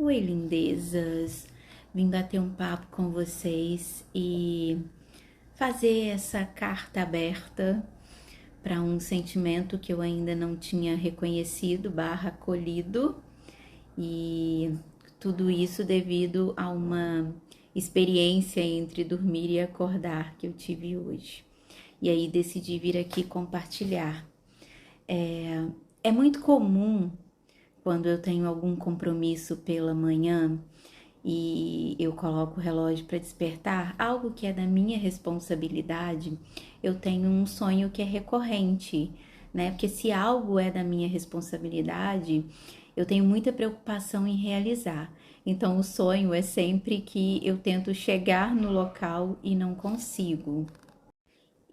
Oi, lindezas! Vim bater um papo com vocês e fazer essa carta aberta para um sentimento que eu ainda não tinha reconhecido, acolhido, e tudo isso devido a uma experiência entre dormir e acordar que eu tive hoje. E aí decidi vir aqui compartilhar. É muito comum quando eu tenho algum compromisso pela manhã e eu coloco o relógio para despertar, algo que é da minha responsabilidade, eu tenho um sonho que é recorrente, né? Porque se algo é da minha responsabilidade, eu tenho muita preocupação em realizar. Então, o sonho é sempre que eu tento chegar no local e não consigo.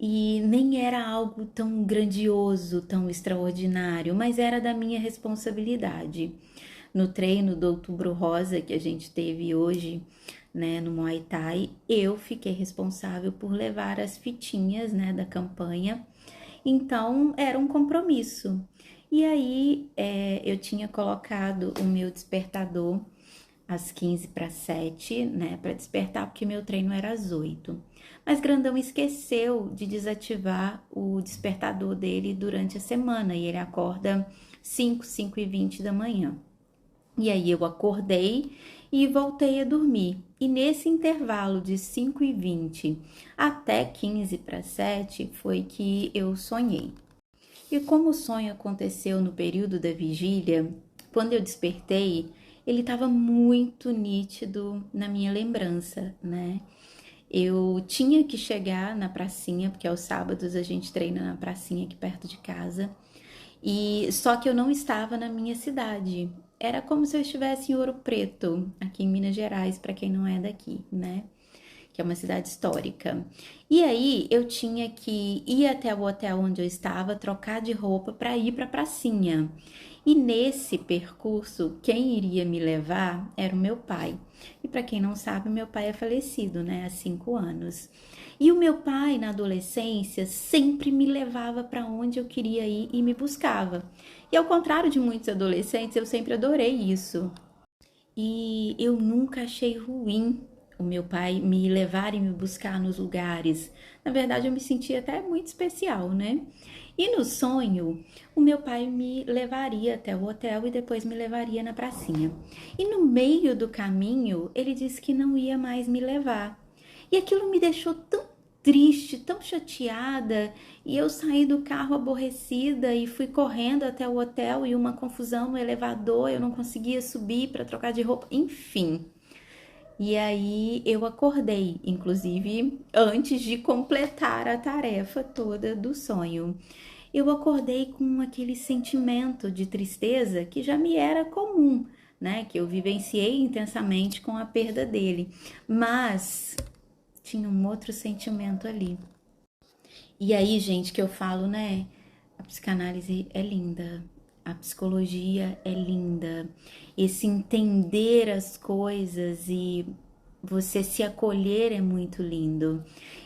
E nem era algo tão grandioso, tão extraordinário, mas era da minha responsabilidade. No treino do Outubro Rosa que a gente teve hoje, né, no Muay Thai, eu fiquei responsável por levar as fitinhas, né, da campanha. Então era um compromisso. E aí eu tinha colocado o meu despertador às 15 para 7, né, para despertar, porque meu treino era às 8. Mas Grandão esqueceu de desativar o despertador dele durante a semana e ele acorda 5h20 da manhã. E aí eu acordei e voltei a dormir. E nesse intervalo de 5h20 até 15 para 7 foi que eu sonhei. E como o sonho aconteceu no período da vigília, quando eu despertei, ele estava muito nítido na minha lembrança, né? Eu tinha que chegar na pracinha, porque aos sábados a gente treina na pracinha aqui perto de casa. E só que eu não estava na minha cidade. Era como se eu estivesse em Ouro Preto, aqui em Minas Gerais, para quem não é daqui, né? Que é uma cidade histórica. E aí eu tinha que ir até o hotel onde eu estava, trocar de roupa para ir para a pracinha. E nesse percurso, quem iria me levar era o meu pai. E para quem não sabe, meu pai é falecido, né, há 5 anos. E o meu pai, na adolescência, sempre me levava para onde eu queria ir e me buscava. E ao contrário de muitos adolescentes, eu sempre adorei isso. E eu nunca achei ruim o meu pai me levar e me buscar nos lugares. Na verdade, eu me sentia até muito especial, né? E no sonho, o meu pai me levaria até o hotel e depois me levaria na pracinha. E no meio do caminho, ele disse que não ia mais me levar. E aquilo me deixou tão triste, tão chateada, e eu saí do carro aborrecida e fui correndo até o hotel e uma confusão no elevador, eu não conseguia subir para trocar de roupa, enfim. E aí eu acordei, inclusive antes de completar a tarefa toda do sonho. Eu acordei com aquele sentimento de tristeza que já me era comum, né? Que eu vivenciei intensamente com a perda dele. Mas tinha um outro sentimento ali. E aí, gente, que eu falo, né? A psicanálise é linda, a psicologia é linda. Esse entender as coisas e você se acolher é muito lindo.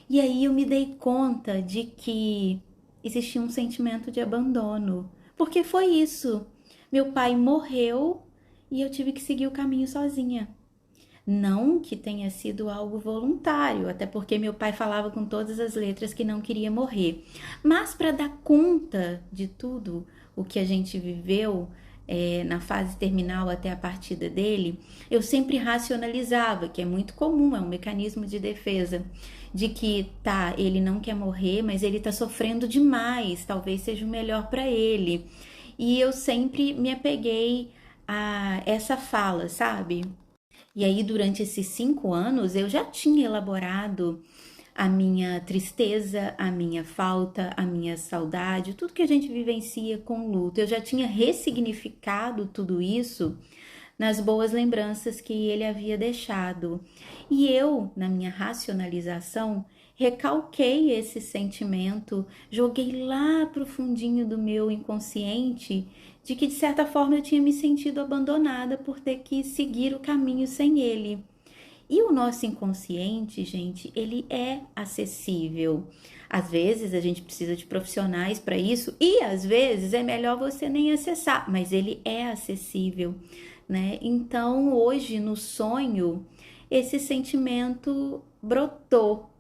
E aí eu me dei conta de que existia um sentimento de abandono, porque foi isso. Meu pai morreu e eu tive que seguir o caminho sozinha. Não que tenha sido algo voluntário, até porque meu pai falava com todas as letras que não queria morrer. Mas para dar conta de tudo o que a gente viveu na fase terminal até a partida dele, eu sempre racionalizava, que é muito comum, é um mecanismo de defesa, de que tá, ele não quer morrer, mas ele tá sofrendo demais, talvez seja o melhor para ele. E eu sempre me apeguei a essa fala, sabe? E aí, durante esses 5 anos, eu já tinha elaborado a minha tristeza, a minha falta, a minha saudade, tudo que a gente vivencia com luto. Eu já tinha ressignificado tudo isso nas boas lembranças que ele havia deixado. E eu, na minha racionalização, recalquei esse sentimento, joguei lá pro fundinho do meu inconsciente de que de certa forma eu tinha me sentido abandonada por ter que seguir o caminho sem ele. E o nosso inconsciente, gente, ele é acessível. Às vezes a gente precisa de profissionais para isso e às vezes é melhor você nem acessar, mas ele é acessível, né? Então, hoje no sonho, esse sentimento brotou,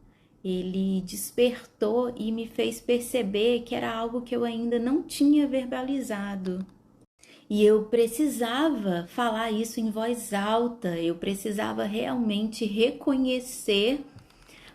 ele despertou e me fez perceber que era algo que eu ainda não tinha verbalizado. E eu precisava falar isso em voz alta, eu precisava realmente reconhecer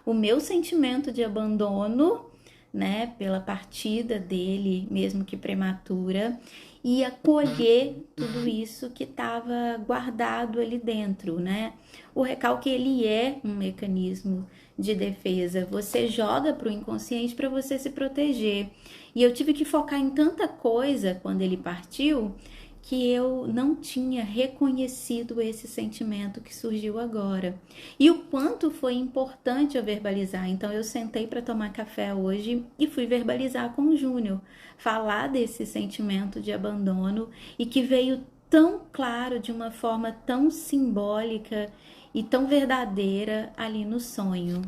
o meu sentimento de abandono, né, pela partida dele, mesmo que prematura, e acolher tudo isso que estava guardado ali dentro, né? O recalque, ele é um mecanismo de defesa. Você joga para o inconsciente para você se proteger. E eu tive que focar em tanta coisa quando ele partiu que eu não tinha reconhecido esse sentimento que surgiu agora. E o quanto foi importante eu verbalizar. Então eu sentei para tomar café hoje e fui verbalizar com o Júnior, falar desse sentimento de abandono e que veio tão claro, de uma forma tão simbólica e tão verdadeira ali no sonho.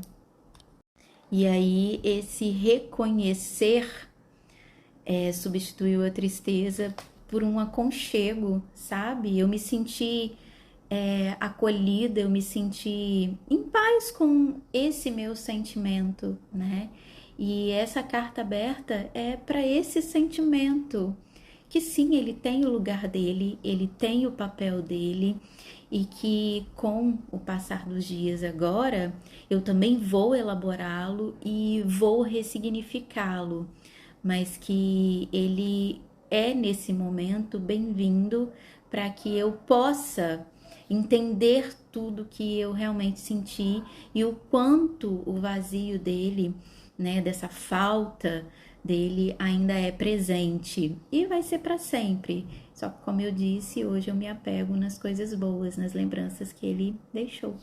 E aí esse reconhecer substituiu a tristeza por um aconchego, sabe? Eu me senti acolhida, eu me senti em paz com esse meu sentimento, né? E essa carta aberta é para esse sentimento, que sim, ele tem o lugar dele, ele tem o papel dele, e que com o passar dos dias agora, eu também vou elaborá-lo e vou ressignificá-lo, mas que ele é nesse momento bem-vindo para que eu possa entender tudo que eu realmente senti e o quanto o vazio dele, né, dessa falta dele ainda é presente e vai ser para sempre. Só que como eu disse, hoje eu me apego nas coisas boas, nas lembranças que ele deixou.